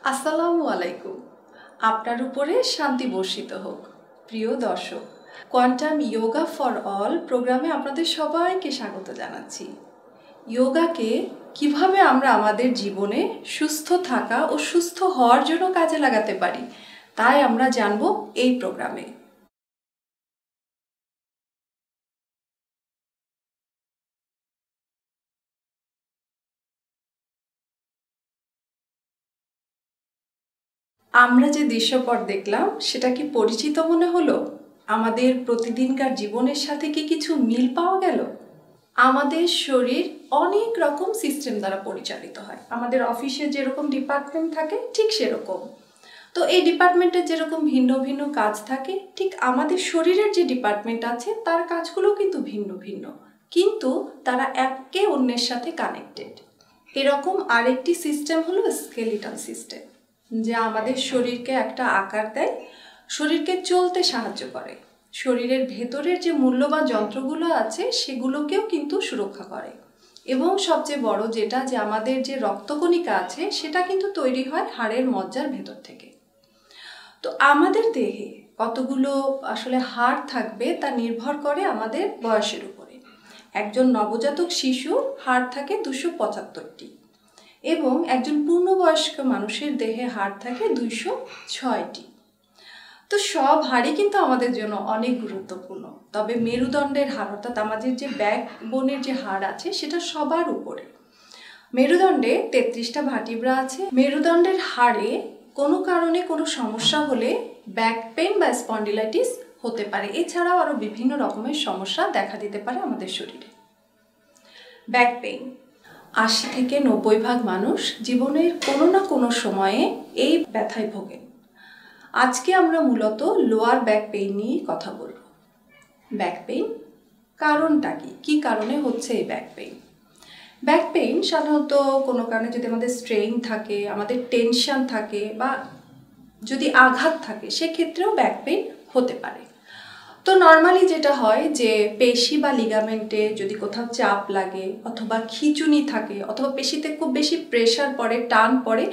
আসসালামু আলাইকুম। আপনার উপরে শান্তি বর্ষিত হোক। প্রিয় দর্শক, কোয়ান্টাম যোগা ফর অল প্রোগ্রামে আপনাদের সবাইকে স্বাগত জানাচ্ছি। যোগাকে কিভাবে আমরা আমাদের জীবনে সুস্থ থাকা ও সুস্থ হওয়ার জন্য কাজে লাগাতে পারি, তাই আমরা জানব এই প্রোগ্রামে। আমরা যে দৃশ্যপট দেখলাম সেটা কি পরিচিত মনে হলো? আমাদের প্রতিদিনকার জীবনের সাথে কি কিছু মিল পাওয়া গেল? আমাদের শরীর অনেক রকম সিস্টেম দ্বারা পরিচালিত হয়। আমাদের অফিসে যেরকম ডিপার্টমেন্ট থাকে ঠিক সেরকম। তো এই ডিপার্টমেন্টের যেরকম ভিন্ন ভিন্ন কাজ থাকে, ঠিক আমাদের শরীরের যে ডিপার্টমেন্ট আছে তার কাজগুলো কিন্তু ভিন্ন ভিন্ন, কিন্তু তারা একে অন্যের সাথে কানেক্টেড। এরকম আরেকটি সিস্টেম হলো স্কেলিটাল সিস্টেম, যা আমাদের শরীরকে একটা আকার দেয়, শরীরকে চলতে সাহায্য করে, শরীরের ভেতরের যে মূল্যবান যন্ত্রগুলো আছে সেগুলোকেও কিন্তু সুরক্ষা করে, এবং সবচেয়ে বড় যেটা, যে আমাদের যে রক্তকণিকা আছে সেটা কিন্তু তৈরি হয় হাড়ের মজ্জার ভেতর থেকে। তো আমাদের দেহে কতগুলো আসলে হাড় থাকবে তা নির্ভর করে আমাদের বয়সের উপরে। একজন নবজাতক শিশুর হাড় থাকে 275টি, এবং একজন পূর্ণবয়স্ক মানুষের দেহে হাড় থাকে 206টি। তো সব হাড়ই কিন্তু আমাদের জন্য অনেক গুরুত্বপূর্ণ, তবে মেরুদণ্ডের হাড় অর্থাৎ আমাদের যে ব্যাকবোনের যে হাড় আছে সেটা সবার উপরে। মেরুদণ্ডে 33টা ভার্টিব্রা আছে। মেরুদণ্ডের হাড়ে কোনো কারণে কোনো সমস্যা হলে ব্যাক পেইন বা স্পন্ডিলাইটিস হতে পারে। এছাড়াও আরও বিভিন্ন রকমের সমস্যা দেখা দিতে পারে আমাদের শরীরে। ব্যাক পেইন 80 থেকে 90% মানুষ জীবনের কোনো না কোনো সময়ে এই ব্যথায় ভোগেন। আজকে আমরা মূলত লোয়ার ব্যাক পেইন নিয়ে কথা বলব। ব্যাক পেইন কারণটা কি কারণে হচ্ছে এই ব্যাক পেইন? ব্যাক পেইন সাধারণত কোনো কারণে যদি আমাদের স্ট্রেইন থাকে, আমাদের টেনশন থাকে, বা যদি আঘাত থাকে, সেক্ষেত্রেও ব্যাক পেইন হতে পারে। তো নর্মালি যেটা হয় যে পেশি বা লিগামেন্টে যদি কোথাও চাপ লাগে, অথবা খিঁচুনি থাকে, অথবা পেশিতে খুব বেশি প্রেশার পড়ে, টান পড়ে,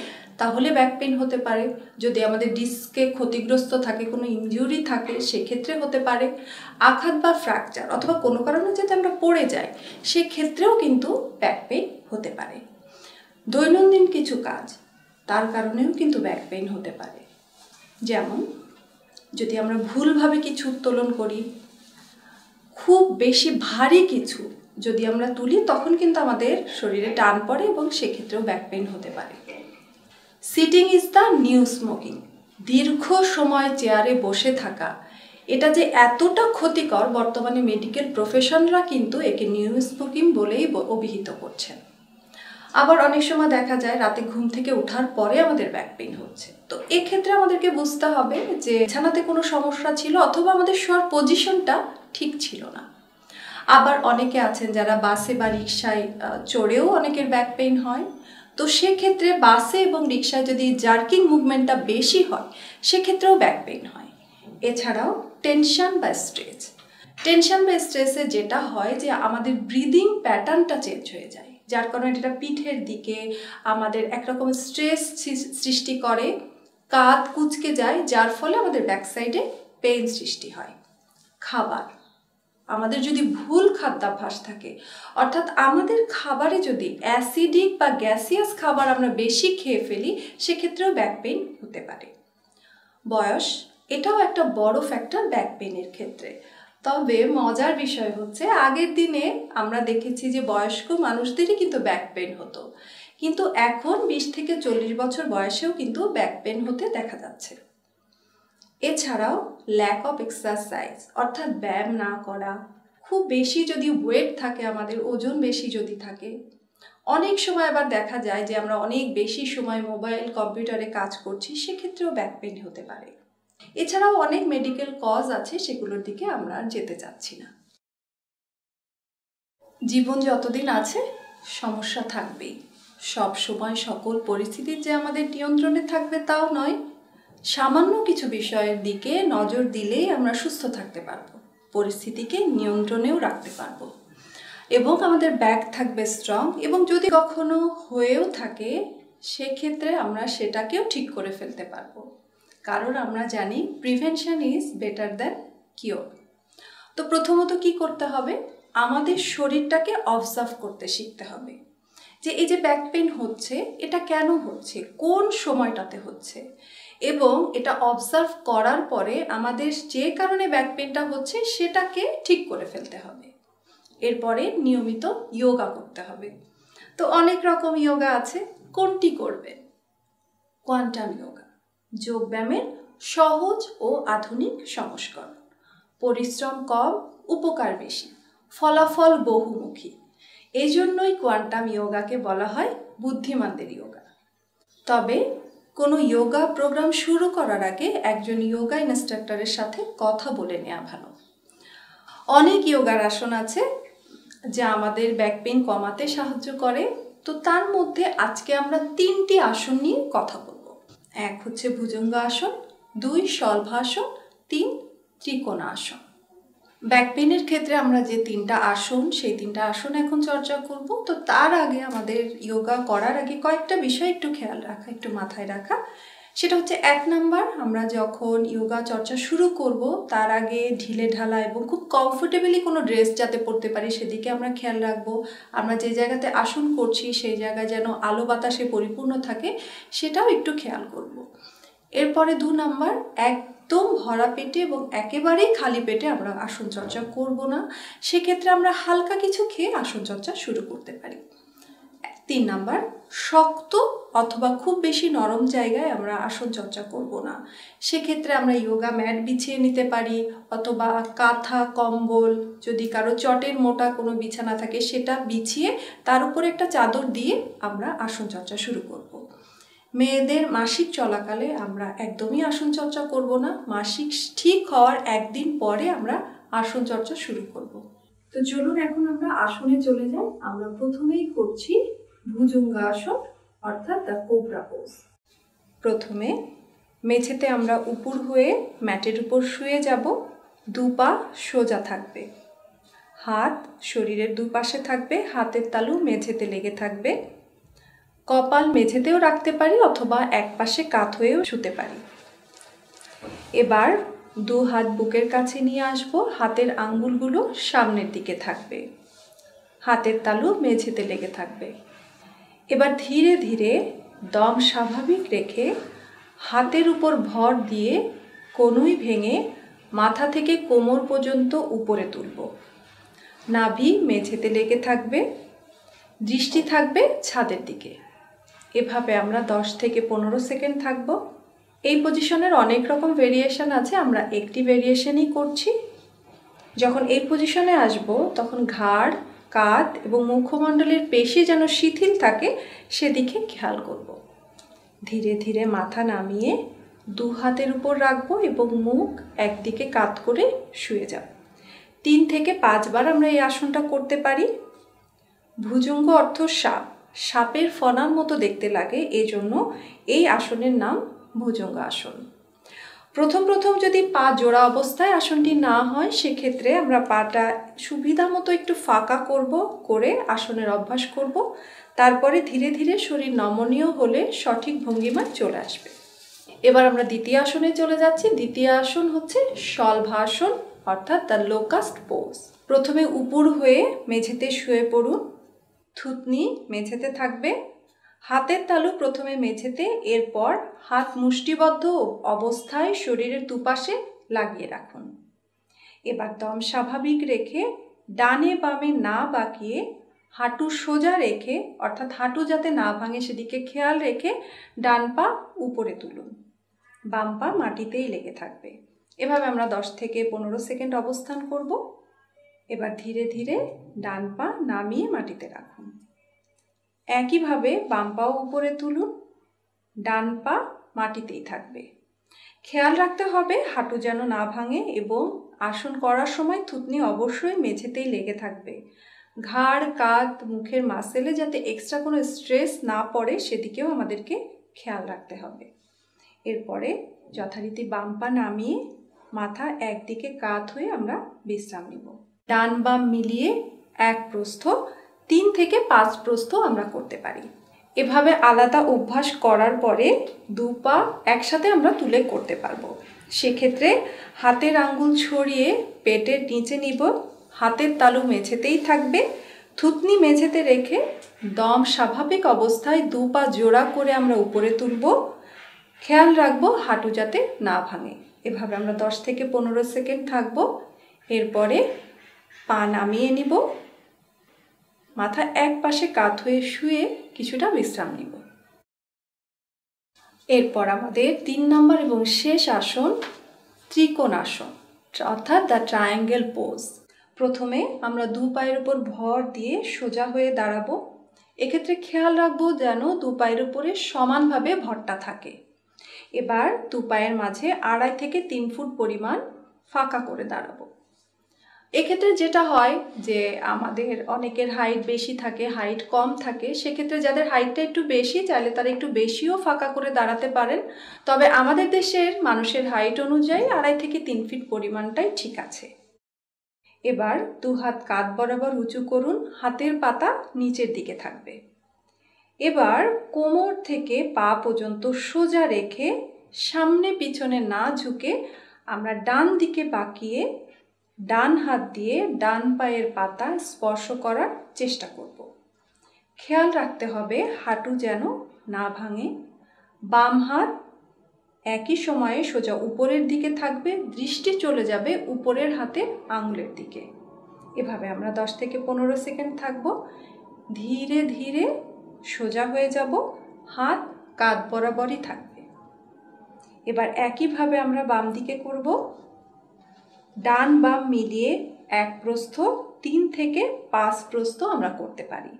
তাহলে ব্যাক পেইন হতে পারে। যদি আমাদের ডিস্কে ক্ষতিগ্রস্ত থাকে, কোনো ইনজুরি থাকে, সেক্ষেত্রে হতে পারে। আঘাত বা ফ্র্যাকচার অথবা কোনো কারণে যদি আমরা পড়ে যাই, সেক্ষেত্রেও কিন্তু ব্যাক পেইন হতে পারে। দৈনন্দিন কিছু কাজ, তার কারণেও কিন্তু ব্যাক পেইন হতে পারে। যেমন যদি আমরা ভুলভাবে কিছু উত্তোলন করি, খুব বেশি ভারী কিছু যদি আমরা তুলি, তখন কিন্তু আমাদের শরীরে টান পড়ে এবং সেক্ষেত্রেও ব্যাক পেইন হতে পারে। Sitting is the new smoking. দীর্ঘ সময় চেয়ারে বসে থাকা, এটা যে এতটা ক্ষতিকর, বর্তমানে মেডিকেল প্রফেশনরা কিন্তু একে নিউ স্মোকিং বলেই অভিহিত করছেন। আবার অনেক সময় দেখা যায় রাতে ঘুম থেকে ওঠার পরে আমাদের ব্যাক পেইন হচ্ছে। তো এক্ষেত্রে আমাদেরকে বুঝতে হবে যে বিছানাতে কোনো সমস্যা ছিল, অথবা আমাদের শোয়ার পজিশনটা ঠিক ছিল না। আবার অনেকে আছেন যারা বাসে বা রিক্সায় চড়েও অনেকের ব্যাক পেইন হয়। তো সেক্ষেত্রে বাসে এবং রিক্সায় যদি জার্কিং মুভমেন্টটা বেশি হয়, সেক্ষেত্রেও ব্যাক পেইন হয়। এছাড়াও টেনশন বা স্ট্রেসে যেটা হয় যে আমাদের ব্রিদিং প্যাটার্নটা চেঞ্জ হয়ে যায়, যার কারণে এটা পিঠের দিকে আমাদের একরকম স্ট্রেস সৃষ্টি করে, কাঁধ কুঁচকে যায়, যার ফলে আমাদের ব্যাক সাইডে পেইন সৃষ্টি হয়। খাবার, আমাদের যদি ভুল খাদ্যাভ্যাস থাকে, অর্থাৎ আমাদের খাবারে যদি অ্যাসিডিক বা গ্যাসিয়াস খাবার আমরা বেশি খেয়ে ফেলি, সেক্ষেত্রেও ব্যাক পেইন হতে পারে। বয়স, এটাও একটা বড় ফ্যাক্টর ব্যাক পেইনের ক্ষেত্রে। তবে মজার বিষয় হচ্ছে, আগের দিনে আমরা দেখেছি যে বয়স্ক মানুষদেরই কিন্তু ব্যাক পেইন হতো, কিন্তু এখন 20 থেকে 40 বছর বয়সেও কিন্তু ব্যাক পেইন হতে দেখা যাচ্ছে। এছাড়াও ল্যাক অফ এক্সারসাইজ, অর্থাৎ ব্যায়াম না করা, খুব বেশি যদি ওয়েট থাকে, আমাদের ওজন বেশি যদি থাকে, অনেক সময় আবার দেখা যায় যে আমরা অনেক বেশি সময় মোবাইল কম্পিউটারে কাজ করছি, সেক্ষেত্রেও ব্যাক পেইন হতে পারে। এছাড়াও অনেক মেডিকেল কজ আছে, সেগুলোর দিকে আমরা যেতে চাচ্ছি না। জীবন যতদিন আছে সমস্যা থাকবেই। সব সময় সকল পরিস্থিতির যে আমাদের নিয়ন্ত্রণে থাকবে তাও নয়। সামান্য কিছু বিষয়ের দিকে নজর দিলেই আমরা সুস্থ থাকতে পারবো, পরিস্থিতিকে নিয়ন্ত্রণেও রাখতে পারবো, এবং আমাদের ব্যাক থাকবে স্ট্রং। এবং যদি কখনো হয়েও থাকে, সেক্ষেত্রে আমরা সেটাকেও ঠিক করে ফেলতে পারবো, কারণ আমরা জানি prevention is better than cure. তো প্রথমত কি করতে হবে, আমাদের শরীরটাকে অবজার্ভ করতে শিখতে হবে যে এই যে ব্যাক পেন হচ্ছে এটা কেন হচ্ছে, কোন সময়টাতে হচ্ছে, এবং এটা অবজার্ভ করার পরে আমাদের যে কারণে ব্যাক পেনটা হচ্ছে সেটাকে ঠিক করে ফেলতে হবে। এরপরে নিয়মিত যোগা করতে হবে। তো অনেক রকম যোগা আছে, কোনটি করবেন? কোয়ান্টাম যোগা, যোগব্যায়ামের সহজ ও আধুনিক সংস্করণ। পরিশ্রম কম, উপকার বেশি, ফলাফল বহুমুখী। এই জন্যই কোয়ান্টাম যোগাকে বলা হয় বুদ্ধিমানদের যোগা। তবে কোনো যোগা প্রোগ্রাম শুরু করার আগে একজন যোগা ইনস্ট্রাক্টরের সাথে কথা বলে নেওয়া ভালো। অনেক যোগার আসন আছে যা আমাদের ব্যাক পেইন কমাতে সাহায্য করে। তো তার মধ্যে আজকে আমরা 3টি আসন নিয়ে কথা বলবো। 1 হচ্ছে ভুজঙ্গ আসন, 2 শলভাসন, 3 ত্রিকোণাসন। ব্যাক পেইনের ক্ষেত্রে আমরা যে 3টা আসন, সেই 3টা আসন এখন চর্চা করব। তো তার আগে আমাদের যোগা করার আগে কয়েকটা বিষয় একটু খেয়াল রাখা, একটু মাথায় রাখা। সেটা হচ্ছে 1 নাম্বার, আমরা যখন যোগা চর্চা শুরু করব তার আগে ঢিলে ঢালা এবং খুব কমফোর্টেবলি কোনো ড্রেস যাতে পরতে পারি সেদিকে আমরা খেয়াল রাখবো। আমরা যে জায়গাতে আসন করছি সেই জায়গায় যেন আলো বাতাসে পরিপূর্ণ থাকে সেটাও একটু খেয়াল করব। এরপরে 2 নাম্বার, একদম ভরা পেটে এবং একেবারেই খালি পেটে আমরা আসন চর্চা করব না। সেক্ষেত্রে আমরা হালকা কিছু খেয়ে আসন চর্চা শুরু করতে পারি। 3 নাম্বার, শক্ত অথবা খুব বেশি নরম জায়গায় আমরা আসন চর্চা করব না। সেক্ষেত্রে আমরা যোগা ম্যাট বিছিয়ে নিতে পারি, অথবা কাঁথা কম্বল, যদি কারো চটের মোটা কোনো বিছানা থাকে সেটা বিছিয়ে তার উপরে একটা চাদর দিয়ে আমরা আসন চর্চা শুরু করব। মেয়েদের মাসিক চলাকালে আমরা একদমই আসন চর্চা করব না। মাসিক ঠিক হওয়ার 1 দিন পরে আমরা আসন চর্চা শুরু করব। তো চলুন এখন আমরা আসনে চলে যাই। আমরা প্রথমেই করছি ভুজঙ্গাসন, অর্থাৎ দ্য কোবরা পোজ। প্রথমে মেঝেতে আমরা উপর হয়ে ম্যাটের উপর শুয়ে যাব। 2 পা সোজা থাকবে, হাত শরীরের দুপাশে থাকবে, হাতের তালু মেঝেতে লেগে থাকবে। কপাল মেঝেতেও রাখতে পারি অথবা এক পাশে কাত হয়েও শুতে পারি। এবার 2 হাত বুকের কাছে নিয়ে আসবো, হাতের আঙ্গুলগুলো সামনের দিকে থাকবে, হাতের তালু মেঝেতে লেগে থাকবে। এবার ধীরে ধীরে দম স্বাভাবিক রেখে হাতের উপর ভর দিয়ে কনুই ভেঙে মাথা থেকে কোমর পর্যন্ত উপরে তুলব। নাভি মেঝেতে লেগে থাকবে, দৃষ্টি থাকবে ছাদের দিকে। এভাবে আমরা 10 থেকে 15 সেকেন্ড থাকব। এই পজিশনের অনেক রকম ভেরিয়েশন আছে, আমরা একটি ভেরিয়েশনই করছি। যখন এই পজিশনে আসব তখন ঘাড়, কাঁধ এবং মুখমণ্ডলের পেশি যেন শিথিল থাকে সেদিকে খেয়াল করব। ধীরে ধীরে মাথা নামিয়ে 2 হাতের উপর রাখবো এবং মুখ একদিকে কাত করে শুয়ে যাব। 3 থেকে 5 বার আমরা এই আসনটা করতে পারি। ভুজঙ্গ অর্থ সাপ, সাপের ফনার মতো দেখতে লাগে, এই জন্য এই আসনের নাম ভুজঙ্গ আসন। প্রথম যদি পা জোড়া অবস্থায় আসনটি না হয় সেক্ষেত্রে আমরা পাটা সুবিধা মতো একটু ফাঁকা করে আসনের অভ্যাস করব। তারপরে ধীরে ধীরে শরীর নমনীয় হলে সঠিক ভঙ্গিমায় চলে আসবে। এবার আমরা দ্বিতীয় আসনে চলে যাচ্ছি। দ্বিতীয় আসন হচ্ছে শলভাসন, অর্থাৎ দ্য লোকাস্ট পোজ। প্রথমে উপর হয়ে মেঝেতে শুয়ে পড়ুন, থুতনি মেঝেতে থাকবে, হাতের তালু প্রথমে মেঝেতে, এরপর হাত মুষ্টিবদ্ধ অবস্থায় শরীরের দুপাশে লাগিয়ে রাখুন। এবার দম স্বাভাবিক রেখে ডানে বামে না বাঁকিয়ে হাঁটু সোজা রেখে, অর্থাৎ হাঁটু যাতে না ভাঙে সেদিকে খেয়াল রেখে ডান পা উপরে তুলুন, বাম পা মাটিতেই লেগে থাকবে। এভাবে আমরা 10 থেকে 15 সেকেন্ড অবস্থান করব। এবার ধীরে ধীরে ডান পা নামিয়ে মাটিতে রাখুন। একইভাবে বাম পাও উপরে তুলুন, ডান পা মাটিতেই থাকবে। খেয়াল রাখতে হবে হাঁটু যেন না ভাঙে এবং আসন করার সময় থুতনি অবশ্যই মেঝেতেই লেগে থাকবে। ঘাড়, কাঁধ, মুখের মাসেলে যাতে এক্সট্রা কোনো স্ট্রেস না পড়ে সেদিকেও আমাদেরকে খেয়াল রাখতে হবে। এরপরে যথারীতি বাম পা নামিয়ে মাথা একদিকে কাত হয়ে আমরা বিশ্রাম নিব। ডান বাম মিলিয়ে 1 প্রস্থ, 3 থেকে 5 প্রস্থ আমরা করতে পারি। এভাবে আলাদা অভ্যাস করার পরে 2 পা একসাথে আমরা তুলে করতে পারবো। সেক্ষেত্রে হাতের আঙ্গুল ছড়িয়ে পেটের নিচে নিব, হাতের তালু মেঝেতেই থাকবে, থুতনি মেঝেতে রেখে দম স্বাভাবিক অবস্থায় 2 পা জোড়া করে আমরা উপরে তুলব। খেয়াল রাখবো হাঁটু যাতে না ভাঙে। এভাবে আমরা 10 থেকে 15 সেকেন্ড থাকব। এরপরে পা নামিয়ে নিব, মাথা এক পাশে কাত হয়ে শুয়ে কিছুটা বিশ্রাম নিব। এরপর আমাদের 3 নম্বর এবং শেষ আসন ত্রিকোণ আসন, অর্থাৎ দ্য ট্রায়াঙ্গেল পোজ। প্রথমে আমরা 2 পায়ের উপর ভর দিয়ে সোজা হয়ে দাঁড়াবো। এক্ষেত্রে খেয়াল রাখবো যেন 2 পায়ের উপরে সমানভাবে ভরটা থাকে। এবার 2 পায়ের মাঝে 2.5 থেকে 3 ফুট পরিমাণ ফাঁকা করে দাঁড়াবো। এক্ষেত্রে যেটা হয় যে আমাদের অনেকের হাইট বেশি থাকে, হাইট কম থাকে, সেক্ষেত্রে যাদের হাইটটা একটু বেশি চাইলে তারা একটু বেশিও ফাঁকা করে দাঁড়াতে পারেন। তবে আমাদের দেশের মানুষের হাইট অনুযায়ী 2.5 থেকে 3 ফিট পরিমাণটাই ঠিক আছে। এবার 2 হাত কাঁধ বরাবর উঁচু করুন, হাতের পাতা নিচের দিকে থাকবে। এবার কোমর থেকে পা পর্যন্ত সোজা রেখে সামনে পিছনে না ঝুঁকে আমরা ডান দিকে বাঁকিয়ে ডান হাত দিয়ে ডান পায়ের পাতা স্পর্শ করার চেষ্টা করব। খেয়াল রাখতে হবে হাঁটু যেন না ভাঙে। বাম হাত একই সময়ে সোজা উপরের দিকে থাকবে, দৃষ্টি চলে যাবে উপরের হাতের আঙুলের দিকে। এভাবে আমরা 10 থেকে 15 সেকেন্ড থাকব। ধীরে ধীরে সোজা হয়ে যাব, হাত কাঁধ বরাবরই থাকবে। এবার একইভাবে আমরা বাম দিকে করব। ডান বাম মিলিয়ে 1 প্রস্থ, 3 থেকে 5 প্রস্থ আমরা করতে পারি।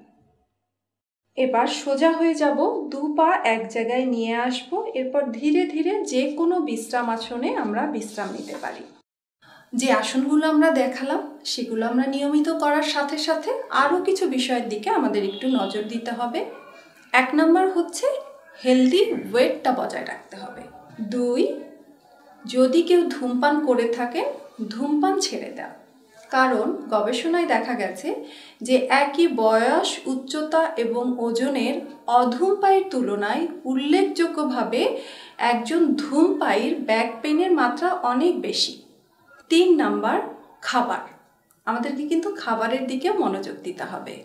এবার সোজা হয়ে যাব, 2 পা এক জায়গায় নিয়ে আসব। এরপর ধীরে ধীরে যে কোনো বিশ্রাম আসনে আমরা বিশ্রাম নিতে পারি। যে আসনগুলো আমরা দেখালাম সেগুলো আমরা নিয়মিত করার সাথে সাথে আরও কিছু বিষয়ের দিকে আমাদের একটু নজর দিতে হবে। 1 নম্বর হচ্ছে হেলদি ওয়েটটা বজায় রাখতে হবে। 2, যদি কেউ ধূমপান করে থাকে ধূমপান ছেড়ে দেওয়া। কারণ গবেষণায় দেখা গেছে যে একই বয়স, উচ্চতা এবং ওজনের অধূমপায়ীর তুলনায় উল্লেখযোগ্যভাবে একজন ধূমপায়ীর ব্যাক পেইনের মাত্রা অনেক বেশি। 3 নাম্বার খাবার। আমাদেরকে কিন্তু খাবারের দিকে মনোযোগ দিতে হবে।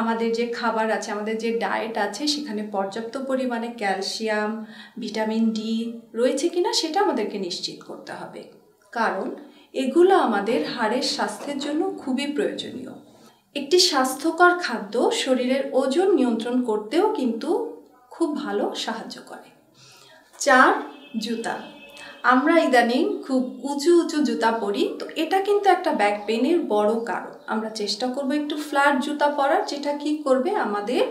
আমাদের যে খাবার আছে, আমাদের যে ডায়েট আছে, সেখানে পর্যাপ্ত পরিমাণে ক্যালসিয়াম, ভিটামিন ডি রয়েছে কিনা সেটা আমাদেরকে নিশ্চিত করতে হবে। কারণ এগুলো আমাদের হাড়ের স্বাস্থ্যের জন্য খুবই প্রয়োজনীয়। একটি স্বাস্থ্যকর খাদ্য শরীরের ওজন নিয়ন্ত্রণ করতেও কিন্তু খুব ভালো সাহায্য করে। 4, জুতা। আমরা ইদানিং খুব উঁচু উঁচু জুতা পরি, তো এটা কিন্তু একটা ব্যাক পেইনের বড় কারণ। আমরা চেষ্টা করব একটু ফ্ল্যাট জুতা পরার, যেটা কি করবে আমাদের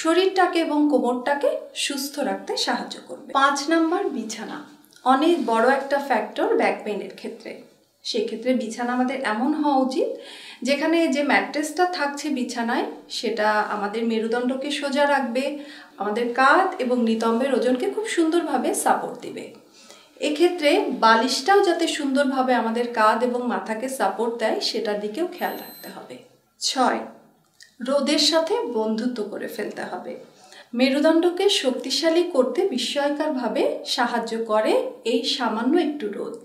শরীরটাকে এবং কোমরটাকে সুস্থ রাখতে সাহায্য করবে। 5 নাম্বার বিছানা। অনেক বড় একটা ফ্যাক্টর ব্যাক পেইনের ক্ষেত্রে। সেক্ষেত্রে বিছানা আমাদের এমন হওয়া উচিত যেখানে যে ম্যাট্রেসটা থাকছে বিছানায় সেটা আমাদের মেরুদণ্ডকে সোজা রাখবে, আমাদের কাঁধ এবং নিতম্বের ওজনকে খুব সুন্দরভাবে সাপোর্ট দিবে। এক্ষেত্রে বালিশটাও যাতে সুন্দরভাবে আমাদের কাঁধ এবং মাথাকে সাপোর্ট দেয় সেটার দিকেও খেয়াল রাখতে হবে। 6, রোদের সাথে বন্ধুত্ব করে ফেলতে হবে। মেরুদণ্ডকে শক্তিশালী করতে বিস্ময়করভাবে সাহায্য করে এই সামান্য একটু রোদ।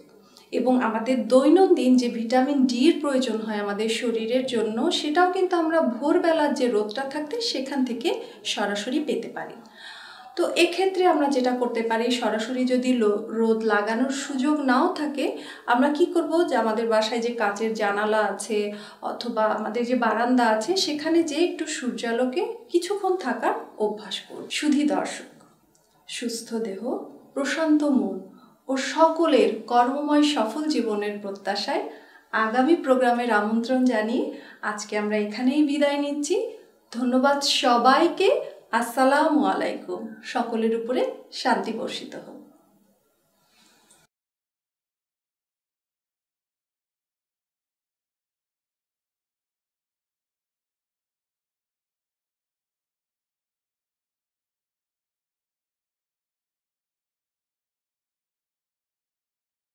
এবং আমাদের দৈনন্দিন যে ভিটামিন ডির প্রয়োজন হয় আমাদের শরীরের জন্য, সেটাও কিন্তু আমরা ভোরবেলার যে রোদটা থাকতে সেখান থেকে সরাসরি পেতে পারি। তো এক্ষেত্রে আমরা যেটা করতে পারি, সরাসরি যদি রোদ লাগানোর সুযোগ নাও থাকে, আমরা কি করব যে আমাদের বাসায় যে কাচের জানালা আছে অথবা আমাদের যে বারান্দা আছে সেখানে যে একটু সূর্যালোকে কিছুক্ষণ থাকার অভ্যাস করব। সুধী দর্শক, সুস্থ দেহ, প্রশান্ত মন ও সকলের কর্মময় সফল জীবনের প্রত্যাশায় আগামী প্রোগ্রামের আমন্ত্রণ জানিয়ে আজকে আমরা এখানেই বিদায় নিচ্ছি। ধন্যবাদ সবাইকে। আসসালামু আলাইকুম। সকলের উপরে শান্তি বর্ষিত হোক।